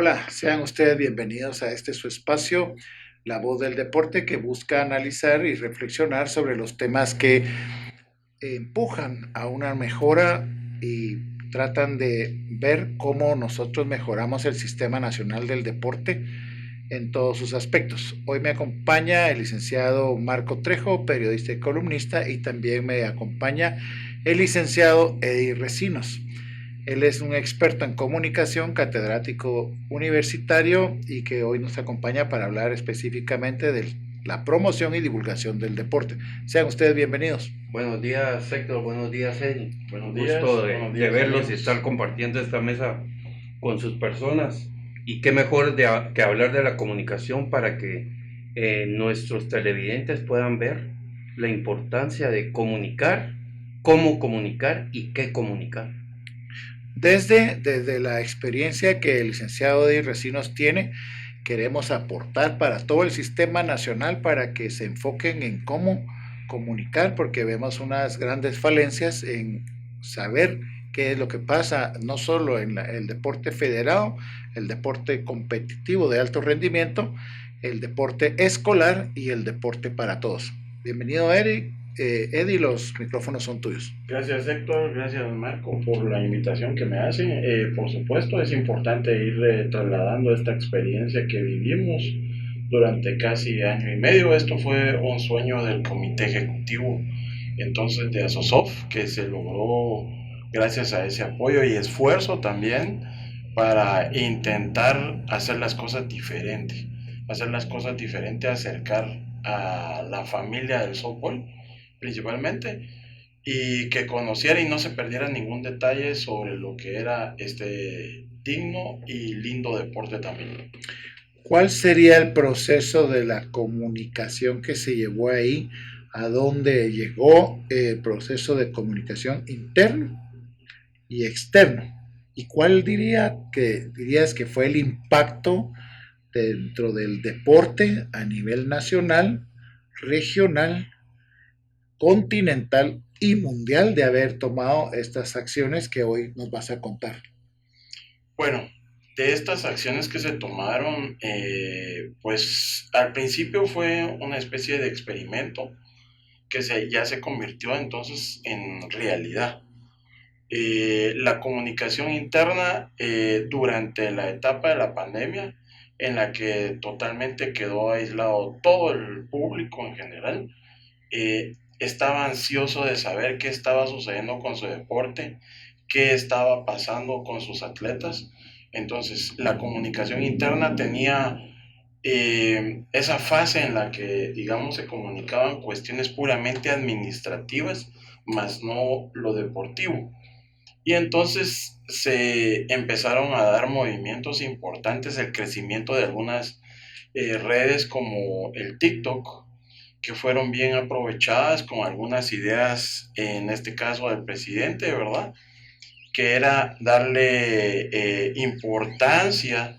Hola, sean ustedes bienvenidos a este su espacio, La Voz del Deporte, que busca analizar y reflexionar sobre los temas que empujan a una mejora y tratan de ver cómo nosotros mejoramos el Sistema Nacional del Deporte en todos sus aspectos. Hoy me acompaña el licenciado Marco Trejo, periodista y columnista, y también me acompaña el licenciado Eddie Recinos. Él es un experto en comunicación, catedrático universitario y que hoy nos acompaña para hablar específicamente de la promoción y divulgación del deporte. Sean ustedes bienvenidos. Buenos días, Héctor. Buenos días, Eddie. Buenos Un días, gusto buenos de días verlos y estar amigos. compartiendo esta mesa con sus personas. Y qué mejor que hablar de la comunicación para que nuestros televidentes puedan ver la importancia de comunicar, cómo comunicar y qué comunicar. Desde la experiencia que el licenciado Eddie Recinos tiene, queremos aportar para todo el sistema nacional para que se enfoquen en cómo comunicar, porque vemos unas grandes falencias en saber qué es lo que pasa, no solo en el deporte federado, el deporte competitivo de alto rendimiento, el deporte escolar y el deporte para todos. Bienvenido, Eric. Eddie, los micrófonos son tuyos. Gracias Héctor, gracias Marco por la invitación que me hacen. Por supuesto es importante ir trasladando esta experiencia que vivimos durante casi año y medio. Esto fue un sueño del comité ejecutivo entonces de ASOSOF que se logró gracias a ese apoyo y esfuerzo también para intentar hacer las cosas diferentes, acercar a la familia del softball principalmente, y que conociera y no se perdiera ningún detalle sobre lo que era este digno y lindo deporte también. ¿Cuál sería el proceso de la comunicación que se llevó ahí? ¿A dónde llegó el proceso de comunicación interno y externo? ¿Y cuál dirías que fue el impacto dentro del deporte a nivel nacional, regional, continental y mundial de haber tomado estas acciones que hoy nos vas a contar? Bueno, de estas acciones que se tomaron, pues al principio fue una especie de experimento que ya se convirtió entonces en realidad. La comunicación interna durante la etapa de la pandemia, en la que totalmente quedó aislado todo el público en general, estaba ansioso de saber qué estaba sucediendo con su deporte, qué estaba pasando con sus atletas. Entonces, la comunicación interna tenía esa fase en la que, digamos, se comunicaban cuestiones puramente administrativas, más no lo deportivo. Y entonces se empezaron a dar movimientos importantes, el crecimiento de algunas redes como el TikTok, que fueron bien aprovechadas con algunas ideas, en este caso del presidente, ¿verdad? Que era darle importancia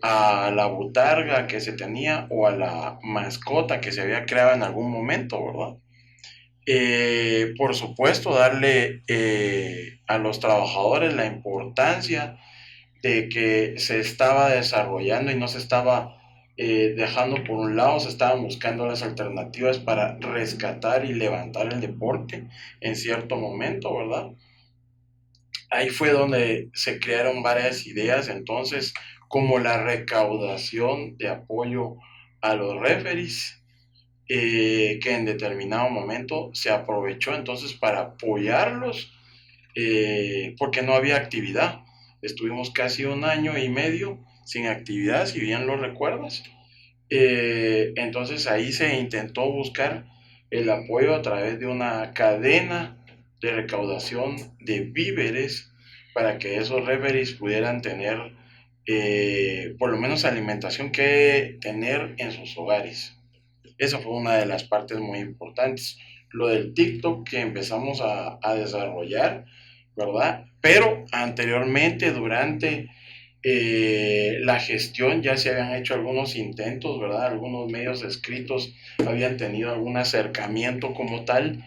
a la botarga que se tenía o a la mascota que se había creado en algún momento, ¿verdad? Por supuesto, darle a los trabajadores la importancia de que se estaba desarrollando y no se estaba dejando por un lado, se estaban buscando las alternativas para rescatar y levantar el deporte en cierto momento, ¿verdad? Ahí fue donde se crearon varias ideas, entonces, como la recaudación de apoyo a los referees, que en determinado momento se aprovechó entonces para apoyarlos, porque no había actividad. Estuvimos casi un año y medio sin actividad, si bien lo recuerdas. Entonces ahí se intentó buscar el apoyo a través de una cadena de recaudación de víveres para que esos referees pudieran tener por lo menos alimentación que tener en sus hogares. Esa fue una de las partes muy importantes. Lo del TikTok que empezamos a desarrollar, ¿verdad? Pero anteriormente, durante la gestión, ya se habían hecho algunos intentos, ¿verdad? Algunos medios escritos habían tenido algún acercamiento como tal.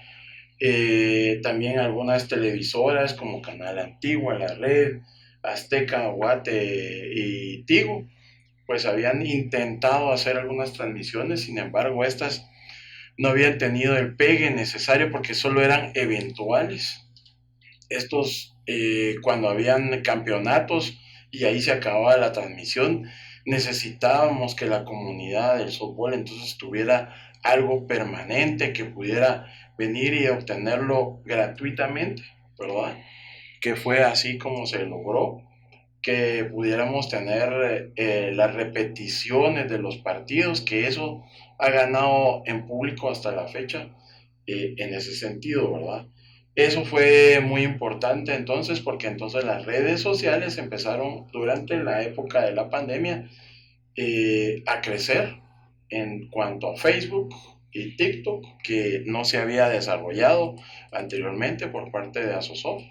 También algunas televisoras como Canal Antigua, La Red, Azteca, Guate y Tigo, pues habían intentado hacer algunas transmisiones, sin embargo, estas no habían tenido el pegue necesario porque solo eran eventuales. Estos, cuando habían campeonatos y ahí se acababa la transmisión, necesitábamos que la comunidad del softball entonces tuviera algo permanente, que pudiera venir y obtenerlo gratuitamente, ¿verdad? Que fue así como se logró que pudiéramos tener las repeticiones de los partidos, que eso ha ganado en público hasta la fecha, en ese sentido, ¿verdad? Eso fue muy importante entonces, porque entonces las redes sociales empezaron durante la época de la pandemia a crecer en cuanto a Facebook y TikTok, que no se había desarrollado anteriormente por parte de Asosoft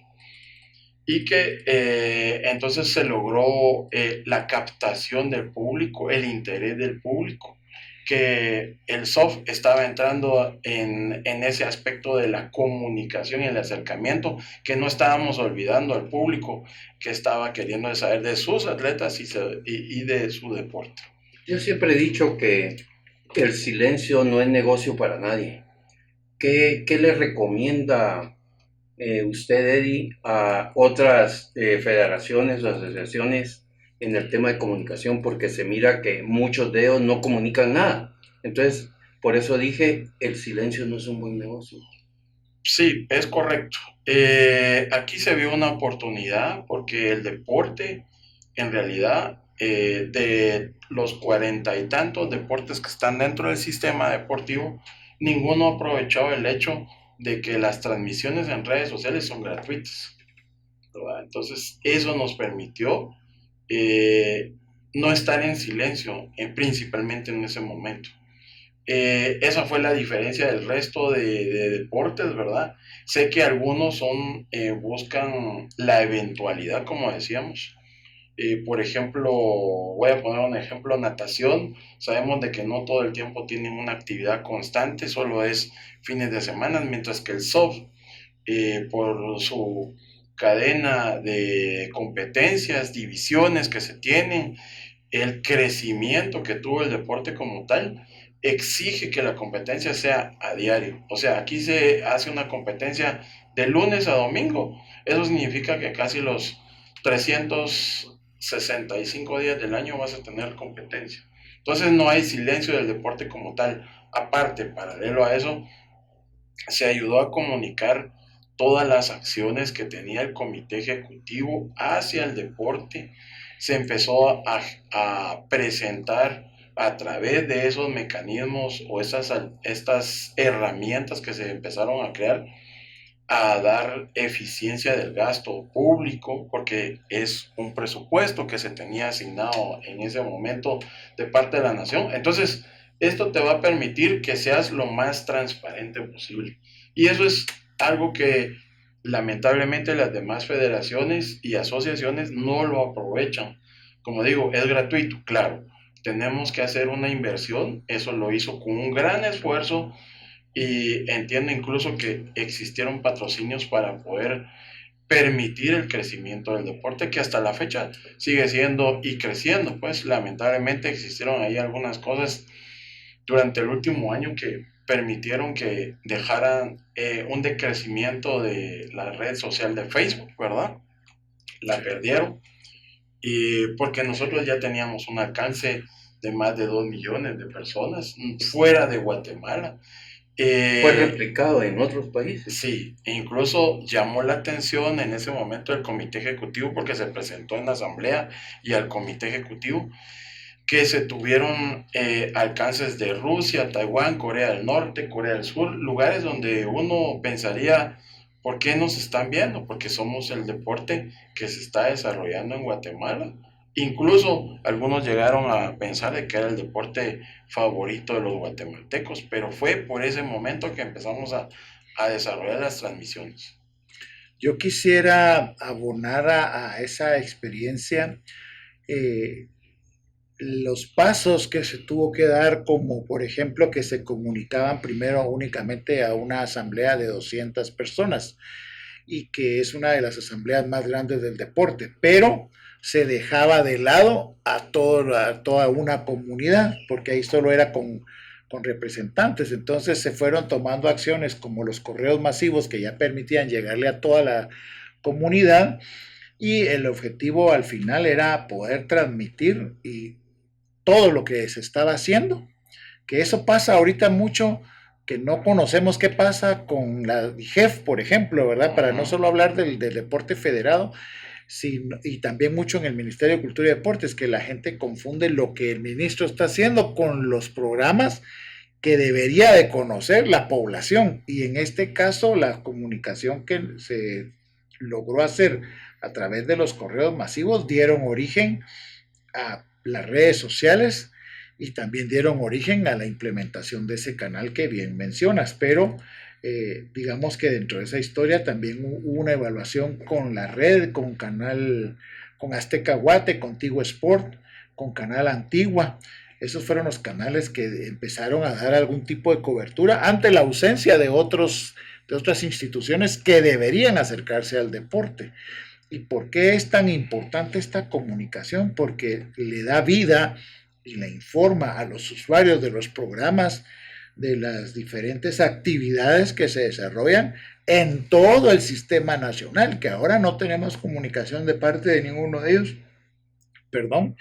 y que entonces se logró la captación del público, el interés del público, que el soft estaba entrando en ese aspecto de la comunicación y el acercamiento, que no estábamos olvidando al público que estaba queriendo saber de sus atletas y de su deporte. Yo siempre he dicho que el silencio no es negocio para nadie. ¿Qué le recomienda usted, Eddie, a otras federaciones o asociaciones en el tema de comunicación? Porque se mira que muchos de ellos no comunican nada. Entonces, por eso dije, el silencio no es un buen negocio. Sí, es correcto. Aquí se vio una oportunidad porque el deporte, en realidad, de los 40 y tantos deportes que están dentro del sistema deportivo, ninguno ha aprovechado el hecho de que las transmisiones en redes sociales son gratuitas, ¿verdad? Entonces, eso nos permitió eh, no estar en silencio, principalmente en ese momento. Esa fue la diferencia del resto de deportes, ¿verdad? Sé que algunos buscan la eventualidad, como decíamos. Por ejemplo, voy a poner un ejemplo, natación. Sabemos de que no todo el tiempo tienen una actividad constante, solo es fines de semana, mientras que el soft, por su cadena de competencias, divisiones que se tienen, el crecimiento que tuvo el deporte como tal, exige que la competencia sea a diario. O sea, aquí se hace una competencia de lunes a domingo. Eso significa que casi los 365 días del año vas a tener competencia. Entonces no hay silencio del deporte como tal. Aparte, paralelo a eso, se ayudó a comunicar todas las acciones que tenía el comité ejecutivo hacia el deporte. Se empezó a presentar a través de esos mecanismos o estas herramientas que se empezaron a crear, a dar eficiencia del gasto público, porque es un presupuesto que se tenía asignado en ese momento de parte de la nación. Entonces, esto te va a permitir que seas lo más transparente posible. Y eso es algo que lamentablemente las demás federaciones y asociaciones no lo aprovechan. Como digo, es gratuito, claro. Tenemos que hacer una inversión, eso lo hizo con un gran esfuerzo y entiendo incluso que existieron patrocinios para poder permitir el crecimiento del deporte que hasta la fecha sigue siendo y creciendo. Pues lamentablemente existieron ahí algunas cosas durante el último año que permitieron que dejaran un decrecimiento de la red social de Facebook, ¿verdad? La perdieron y porque nosotros ya teníamos un alcance de más de 2 millones de personas fuera de Guatemala. Fue replicado en otros países. Sí, e incluso llamó la atención en ese momento el comité ejecutivo porque se presentó en la asamblea y al comité ejecutivo que se tuvieron alcances de Rusia, Taiwán, Corea del Norte, Corea del Sur, lugares donde uno pensaría, ¿por qué nos están viendo? Porque somos el deporte que se está desarrollando en Guatemala. Incluso algunos llegaron a pensar de que era el deporte favorito de los guatemaltecos, pero fue por ese momento que empezamos a desarrollar las transmisiones. Yo quisiera abonar a esa experiencia los pasos que se tuvo que dar, como por ejemplo que se comunicaban primero únicamente a una asamblea de 200 personas y que es una de las asambleas más grandes del deporte, pero se dejaba de lado a toda una comunidad, porque ahí solo era con representantes. Entonces se fueron tomando acciones como los correos masivos que ya permitían llegarle a toda la comunidad, y el objetivo al final era poder transmitir y todo lo que se estaba haciendo, que eso pasa ahorita mucho, que no conocemos qué pasa con la IGEF, por ejemplo, ¿verdad? Para no solo hablar del deporte federado, y también mucho en el Ministerio de Cultura y Deportes, que la gente confunde lo que el ministro está haciendo con los programas que debería de conocer la población. Y en este caso, la comunicación que se logró hacer a través de los correos masivos dieron origen a las redes sociales y también dieron origen a la implementación de ese canal que bien mencionas, pero digamos que dentro de esa historia también hubo una evaluación con la red, con Azteca Guate, con Tigo Sport, con Canal Antigua. Esos fueron los canales que empezaron a dar algún tipo de cobertura ante la ausencia de otras instituciones que deberían acercarse al deporte. ¿Y por qué es tan importante esta comunicación? Porque le da vida y le informa a los usuarios de los programas de las diferentes actividades que se desarrollan en todo el sistema nacional, que ahora no tenemos comunicación de parte de ninguno de ellos, perdón,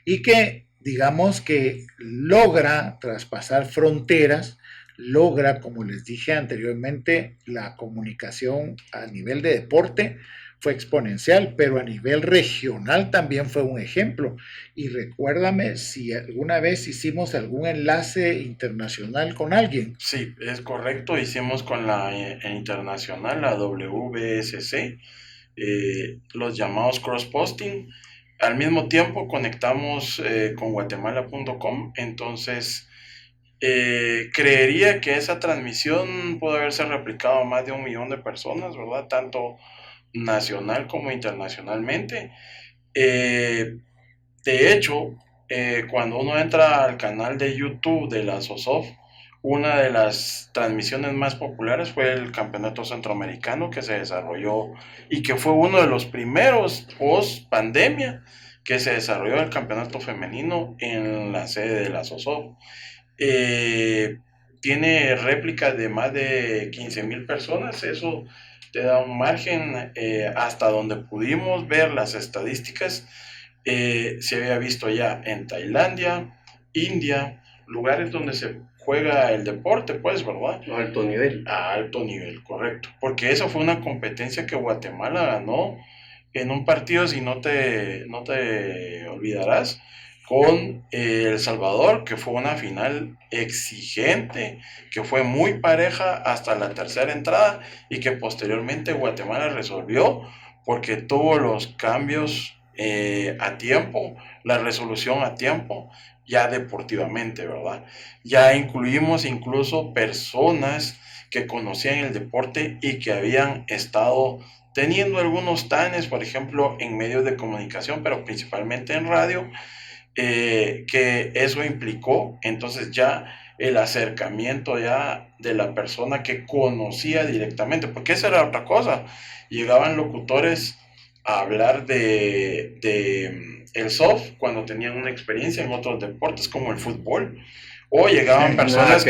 y que digamos que logra traspasar fronteras, logra, como les dije anteriormente, la comunicación a nivel de deporte fue exponencial, pero a nivel regional también fue un ejemplo. Y recuérdame si alguna vez hicimos algún enlace internacional con alguien. Sí, es correcto, hicimos con la internacional, la WBSC, los llamados cross-posting. Al mismo tiempo conectamos con guatemala.com, entonces creería que esa transmisión pudo haberse replicado a más de 1 millón de personas, ¿verdad? Tanto nacional como internacionalmente. De hecho, cuando uno entra al canal de YouTube de la SOSOF, una de las transmisiones más populares fue el Campeonato Centroamericano que se desarrolló y que fue uno de los primeros post pandemia que se desarrolló el campeonato femenino en la sede de la SOSOF. Tiene réplicas de más de 15,000 personas, eso te da un margen hasta donde pudimos ver las estadísticas. Se había visto ya en Tailandia, India, lugares donde se juega el deporte, pues, ¿verdad? A alto nivel. A alto nivel, correcto. Porque esa fue una competencia que Guatemala ganó en un partido, si no te olvidarás, con El Salvador, que fue una final exigente, que fue muy pareja hasta la tercera entrada y que posteriormente Guatemala resolvió porque tuvo los cambios a tiempo, la resolución a tiempo, ya deportivamente, ¿verdad? Ya incluimos incluso personas que conocían el deporte y que habían estado teniendo algunos tanes, por ejemplo, en medios de comunicación, pero principalmente en radio, que eso implicó entonces ya el acercamiento ya de la persona que conocía directamente, porque esa era otra cosa. Llegaban locutores a hablar de el soft cuando tenían una experiencia en otros deportes como el fútbol, o llegaban personas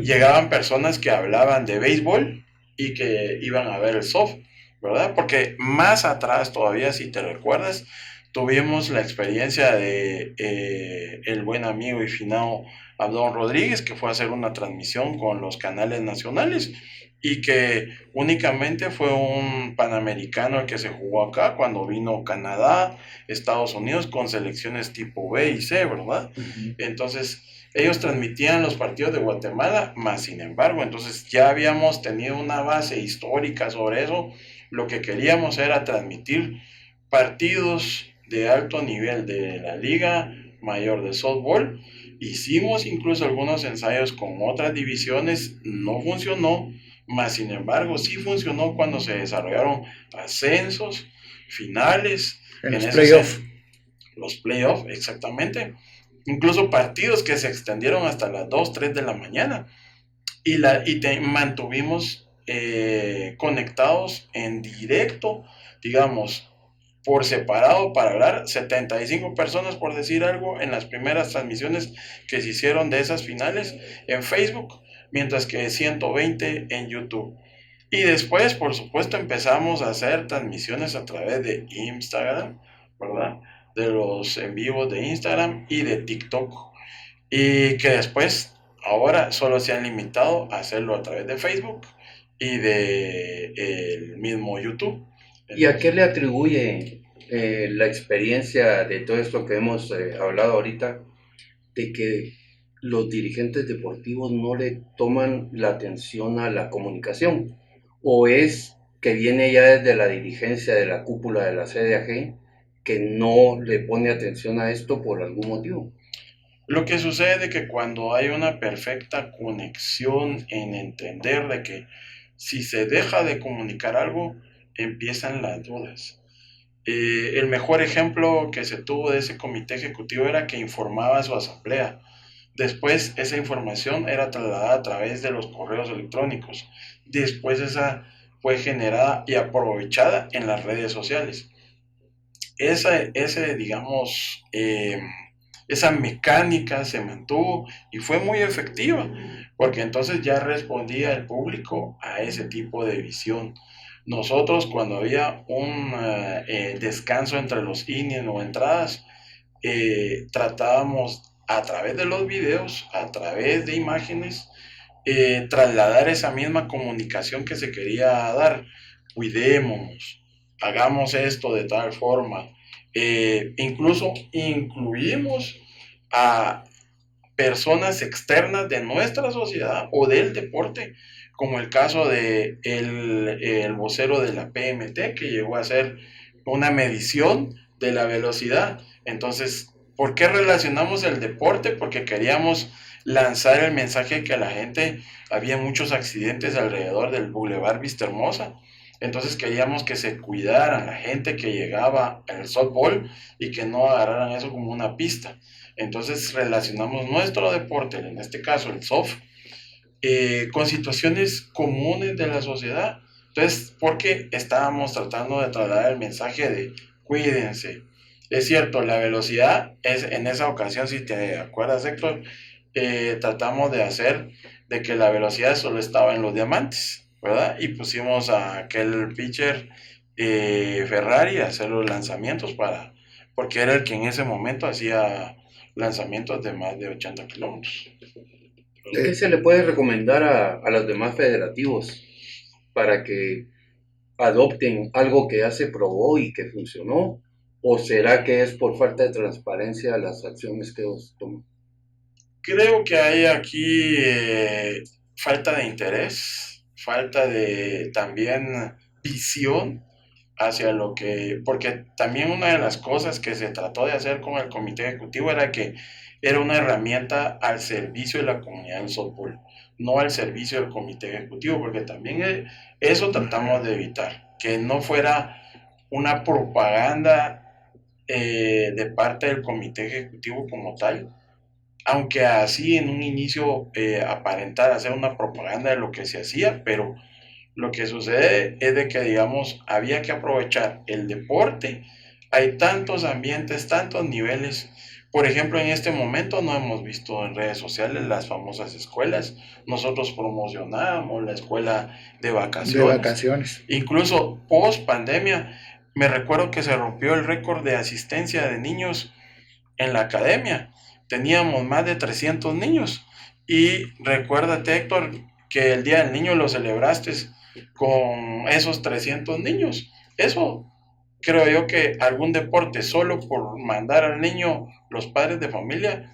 llegaban personas que hablaban de béisbol y que iban a ver el soft, ¿verdad? Porque más atrás todavía, si te recuerdas, tuvimos la experiencia de el buen amigo y finado Abdón Rodríguez, que fue a hacer una transmisión con los canales nacionales y que únicamente fue un panamericano el que se jugó acá cuando vino Canadá, Estados Unidos con selecciones tipo B y C, ¿verdad? Uh-huh. Entonces ellos transmitían los partidos de Guatemala, más sin embargo, entonces ya habíamos tenido una base histórica sobre eso. Lo que queríamos era transmitir partidos de alto nivel de la Liga Mayor de Softball. Hicimos incluso algunos ensayos con otras divisiones, no funcionó, más sin embargo sí funcionó cuando se desarrollaron ascensos, finales, en los playoffs. Los playoffs, exactamente. Incluso partidos que se extendieron hasta las 2, 3 de la mañana. Y mantuvimos conectados en directo, digamos, por separado para hablar, 75 personas por decir algo en las primeras transmisiones que se hicieron de esas finales en Facebook, mientras que 120 en YouTube. Y después, por supuesto, empezamos a hacer transmisiones a través de Instagram, ¿verdad? De los en vivos de Instagram y de TikTok. Y que después, ahora solo se han limitado a hacerlo a través de Facebook y de el mismo YouTube. ¿Y a qué le atribuye la experiencia de todo esto que hemos hablado ahorita, de que los dirigentes deportivos no le toman la atención a la comunicación? ¿O es que viene ya desde la dirigencia de la cúpula de la CDAG que no le pone atención a esto por algún motivo? Lo que sucede es que cuando hay una perfecta conexión en entender de que si se deja de comunicar algo, empiezan las dudas. El mejor ejemplo que se tuvo de ese comité ejecutivo era que informaba a su asamblea. Después esa información era trasladada a través de los correos electrónicos. Después esa fue generada y aprovechada en las redes sociales. Digamos, esa mecánica se mantuvo y fue muy efectiva, porque entonces ya respondía el público a ese tipo de visión. Nosotros cuando había un descanso entre los innings o entradas, tratábamos a través de los videos, a través de imágenes, trasladar esa misma comunicación que se quería dar. Cuidémonos, hagamos esto de tal forma. Incluso incluimos a personas externas de nuestra sociedad o del deporte, como el caso de el vocero de la PMT, que llegó a hacer una medición de la velocidad. Entonces, ¿por qué relacionamos el deporte? Porque queríamos lanzar el mensaje que la gente, había muchos accidentes alrededor del Boulevard Vistahermosa. Entonces queríamos que se cuidaran la gente que llegaba al softball y que no agarraran eso como una pista. Entonces relacionamos nuestro deporte, en este caso el soft, con situaciones comunes de la sociedad. Entonces, porque estábamos tratando de trasladar el mensaje de cuídense. Es cierto, la velocidad es en esa ocasión, si te acuerdas, Héctor, tratamos de hacer de que la velocidad solo estaba en los diamantes, ¿verdad? Y pusimos a aquel pitcher Ferrari a hacer los lanzamientos porque era el que en ese momento hacía lanzamientos de más de 80 kilómetros. ¿Qué se le puede recomendar a los demás federativos para que adopten algo que ya se probó y que funcionó? ¿O será que es por falta de transparencia las acciones que os toman? Creo que hay aquí falta de interés, falta de también visión hacia lo que, porque también una de las cosas que se trató de hacer con el comité ejecutivo era que era una herramienta al servicio de la comunidad del softball, no al servicio del comité ejecutivo, porque también eso tratamos de evitar, que no fuera una propaganda de parte del comité ejecutivo como tal, aunque así en un inicio aparentara hacer una propaganda de lo que se hacía, pero lo que sucede es de que, digamos, había que aprovechar el deporte. Hay tantos ambientes, tantos niveles. Por ejemplo, en este momento no hemos visto en redes sociales las famosas escuelas. Nosotros promocionábamos la escuela de vacaciones. De vacaciones. Incluso post pandemia, me recuerdo que se rompió el récord de asistencia de niños en la academia. Teníamos más de 300 niños. Y recuérdate, Héctor, que el Día del Niño lo celebraste con esos 300 niños. Eso creo yo que algún deporte solo por mandar al niño, los padres de familia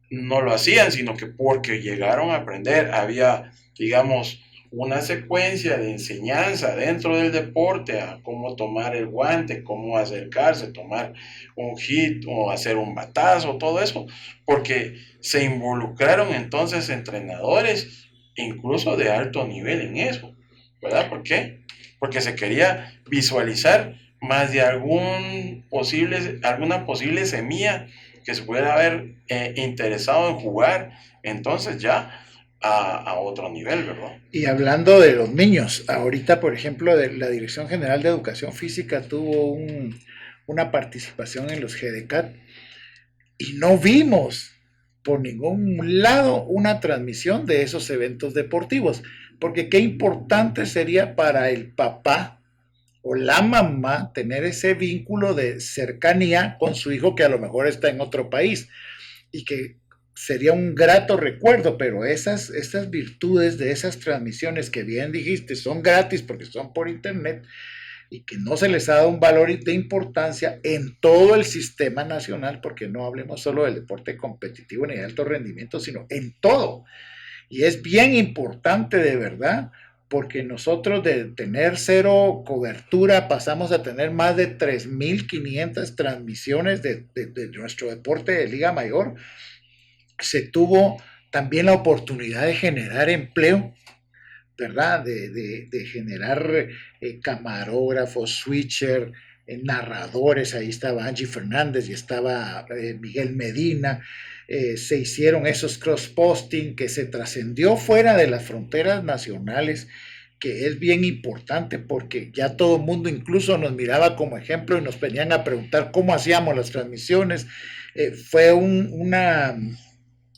no lo hacían, sino que porque llegaron a aprender. Había, digamos, una secuencia de enseñanza dentro del deporte a cómo tomar el guante, cómo acercarse, tomar un hit o hacer un batazo, todo eso, porque se involucraron entonces entrenadores incluso de alto nivel en eso, ¿verdad? ¿Por qué? Porque se quería visualizar más de alguna posible semilla que se pudiera haber interesado en jugar. Entonces ya a otro nivel, ¿verdad? Y hablando de los niños, ahorita, por ejemplo, la Dirección General de Educación Física tuvo una participación en los GDCAT y no vimos por ningún lado una transmisión de esos eventos deportivos, porque qué importante sería para el papá o la mamá tener ese vínculo de cercanía con su hijo que a lo mejor está en otro país y que sería un grato recuerdo, pero esas virtudes de esas transmisiones que bien dijiste son gratis porque son por internet y que no se les ha dado un valor de importancia en todo el sistema nacional, porque no hablemos solo del deporte competitivo ni de alto rendimiento, sino en todo. Y es bien importante de verdad, porque nosotros de tener cero cobertura pasamos a tener más de 3.500 transmisiones de nuestro deporte de Liga Mayor. Se tuvo también la oportunidad de generar empleo, ¿verdad? De generar camarógrafos, switcher, narradores. Ahí estaba Angie Fernández y estaba Miguel Medina. Se hicieron esos cross-posting que se trascendió fuera de las fronteras nacionales, que es bien importante porque ya todo el mundo incluso nos miraba como ejemplo y nos venían a preguntar cómo hacíamos las transmisiones. Fue una...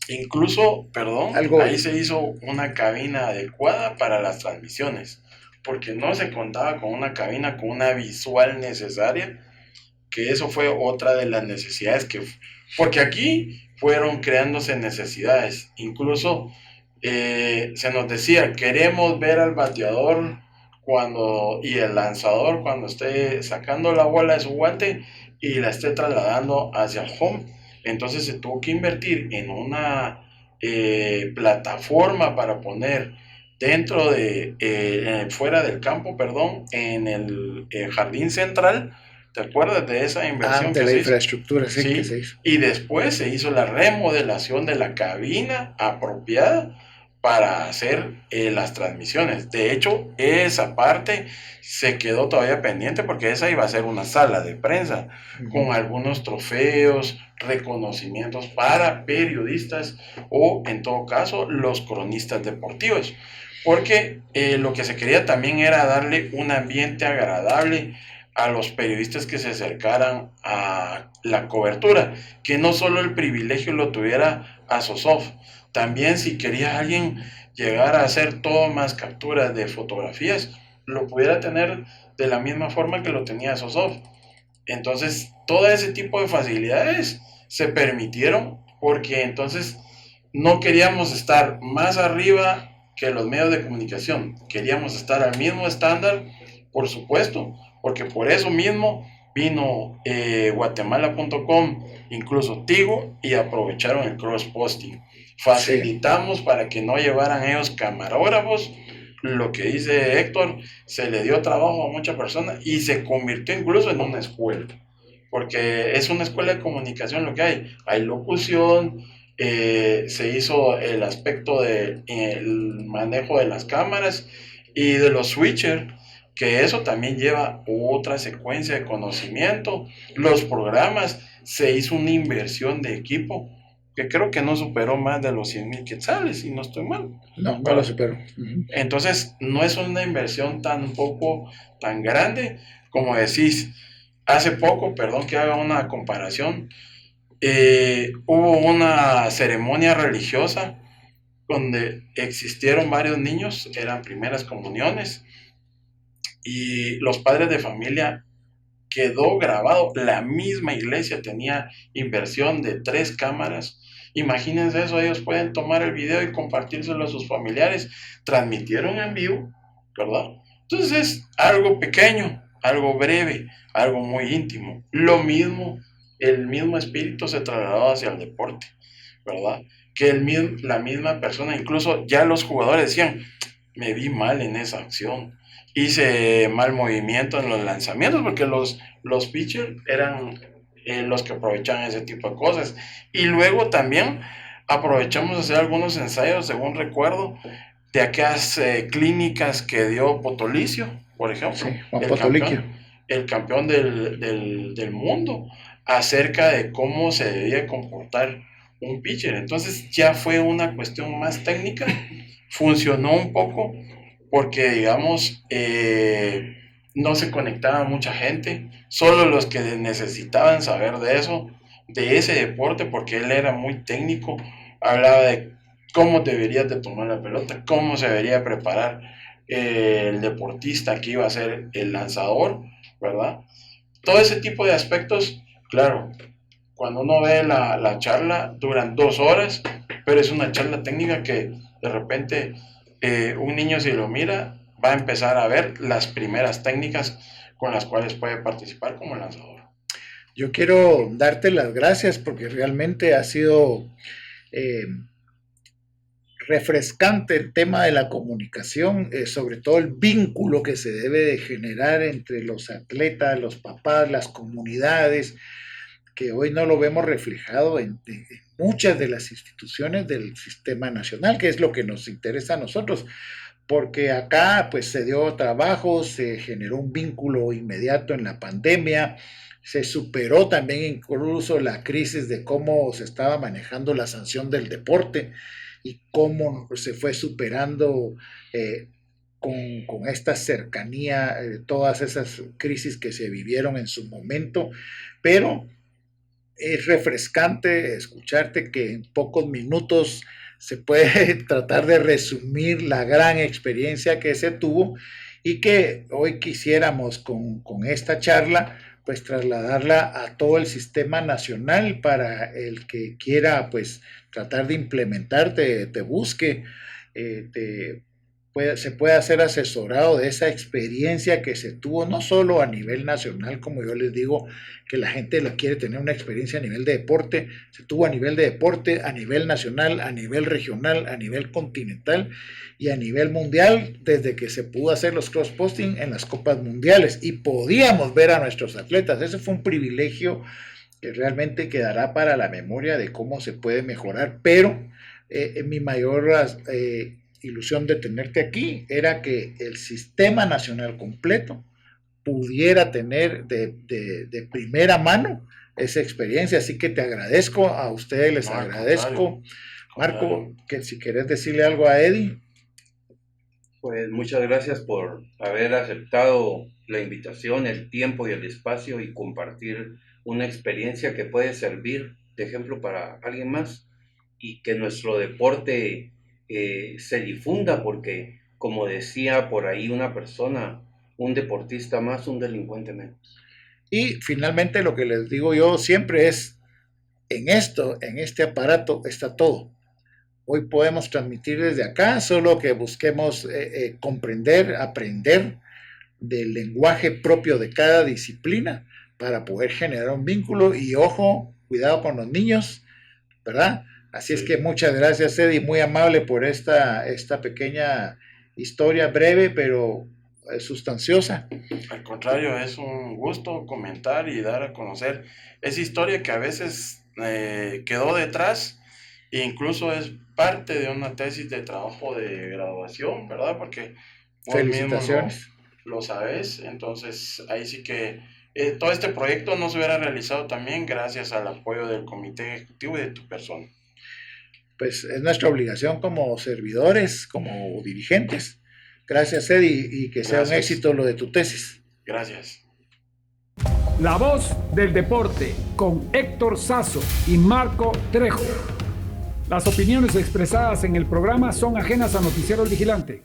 Incluso, perdón, algo... ahí se hizo una cabina adecuada para las transmisiones, porque no se contaba con una cabina con una visual necesaria, que eso fue otra de las necesidades porque aquí fueron creándose necesidades. Incluso se nos decía, queremos ver al bateador y el lanzador cuando esté sacando la bola de su guante y la esté trasladando hacia el home. Entonces se tuvo que invertir en una plataforma para poner dentro fuera del campo, perdón, en el jardín central. ¿Te acuerdas de esa inversión? Ante la infraestructura, sí, sí, que se hizo. Y después se hizo la remodelación de la cabina apropiada para hacer las transmisiones. De hecho, esa parte se quedó todavía pendiente porque esa iba a ser una sala de prensa con algunos trofeos, reconocimientos para periodistas o, en todo caso, los cronistas deportivos. Porque lo que se quería también era darle un ambiente agradable a los periodistas que se acercaran a la cobertura, que no solo el privilegio lo tuviera Asosof, también si quería alguien llegar a hacer tomas, capturas de fotografías, lo pudiera tener de la misma forma que lo tenía Asosof. Entonces, todo ese tipo de facilidades se permitieron porque entonces no queríamos estar más arriba que los medios de comunicación, queríamos estar al mismo estándar, por supuesto, porque por eso mismo vino guatemala.com, incluso Tigo, y aprovecharon el cross-posting. Facilitamos sí, para que no llevaran ellos camarógrafos. Lo que dice Héctor, se le dio trabajo a muchas personas y se convirtió incluso en una escuela, porque es una escuela de comunicación lo que hay locución, se hizo el aspecto del manejo de las cámaras y de los switchers, que eso también lleva otra secuencia de conocimiento. Los programas, se hizo una inversión de equipo que creo que no superó más de los 100,000 quetzales, si no estoy mal. No, no lo superó. Entonces, no es una inversión tampoco tan grande como decís. Hace poco, perdón que haga una comparación, hubo una ceremonia religiosa donde existieron varios niños, eran primeras comuniones, y los padres de familia quedó grabado, la misma iglesia tenía inversión de 3 cámaras. Imagínense eso, ellos pueden tomar el video y compartírselo a sus familiares, transmitieron en vivo, ¿verdad? Entonces es algo pequeño, algo breve, algo muy íntimo. Lo mismo, el mismo espíritu se trasladó hacia el deporte, ¿verdad? Que la misma persona, incluso ya los jugadores decían, me vi mal en esa acción, hice mal movimiento en los lanzamientos, porque los pitchers eran los que aprovechaban ese tipo de cosas. Y luego también aprovechamos hacer algunos ensayos, según recuerdo, de aquellas clínicas que dio Potolicio, por ejemplo, sí, Juan Potoliquio, el campeón del mundo, acerca de cómo se debía comportar un pitcher. Entonces ya fue una cuestión más técnica, funcionó un poco porque, digamos, no se conectaba mucha gente, solo los que necesitaban saber de eso, de ese deporte, porque él era muy técnico, hablaba de cómo deberías de tomar la pelota, cómo se debería preparar el deportista que iba a ser el lanzador, ¿verdad? Todo ese tipo de aspectos, claro, cuando uno ve la charla, duran 2 horas, pero es una charla técnica que de repente un niño, si lo mira, va a empezar a ver las primeras técnicas con las cuales puede participar como lanzador. Yo quiero darte las gracias porque realmente ha sido refrescante el tema de la comunicación, sobre todo el vínculo que se debe de generar entre los atletas, los papás, las comunidades, que hoy no lo vemos reflejado en muchas de las instituciones del sistema nacional, que es lo que nos interesa a nosotros, porque acá pues se dio trabajo, se generó un vínculo inmediato en la pandemia, se superó también incluso la crisis de cómo se estaba manejando la sanción del deporte y cómo se fue superando con esta cercanía, todas esas crisis que se vivieron en su momento, pero es refrescante escucharte que en pocos minutos se puede tratar de resumir la gran experiencia que se tuvo y que hoy quisiéramos con esta charla pues trasladarla a todo el sistema nacional para el que quiera pues tratar de implementar, te busque, se pueda ser asesorado de esa experiencia que se tuvo, no solo a nivel nacional, como yo les digo, que la gente lo quiere tener una experiencia a nivel de deporte, se tuvo a nivel de deporte, a nivel nacional, a nivel regional, a nivel continental y a nivel mundial, desde que se pudo hacer los cross-posting en las copas mundiales y podíamos ver a nuestros atletas. Ese fue un privilegio que realmente quedará para la memoria de cómo se puede mejorar, pero mi mayor ilusión de tenerte aquí era que el sistema nacional completo pudiera tener de primera mano esa experiencia, así que te agradezco, a ustedes les agradezco. Marco, que si querés decirle algo a Eddie. Pues muchas gracias por haber aceptado la invitación, el tiempo y el espacio y compartir una experiencia que puede servir de ejemplo para alguien más y que nuestro deporte se difunda, porque como decía por ahí una persona, un deportista más, un delincuente menos. Y finalmente lo que les digo yo siempre es, en este aparato está todo. Hoy podemos transmitir desde acá, solo que busquemos comprender, aprender del lenguaje propio de cada disciplina para poder generar un vínculo y ojo, cuidado con los niños, ¿verdad? Así es que muchas gracias, Eddie, muy amable por esta pequeña historia breve, pero sustanciosa. Al contrario, es un gusto comentar y dar a conocer esa historia que a veces quedó detrás e incluso es parte de una tesis de trabajo de graduación, ¿verdad? Porque vos mismo lo sabes, entonces ahí sí que todo este proyecto no se hubiera realizado también gracias al apoyo del comité ejecutivo y de tu persona. Pues es nuestra obligación como servidores, como dirigentes. Gracias, Eddie, y que sea un éxito lo de tu tesis. Gracias. La voz del deporte con Héctor Sazo y Marco Trejo. Las opiniones expresadas en el programa son ajenas a Noticiero El Vigilante.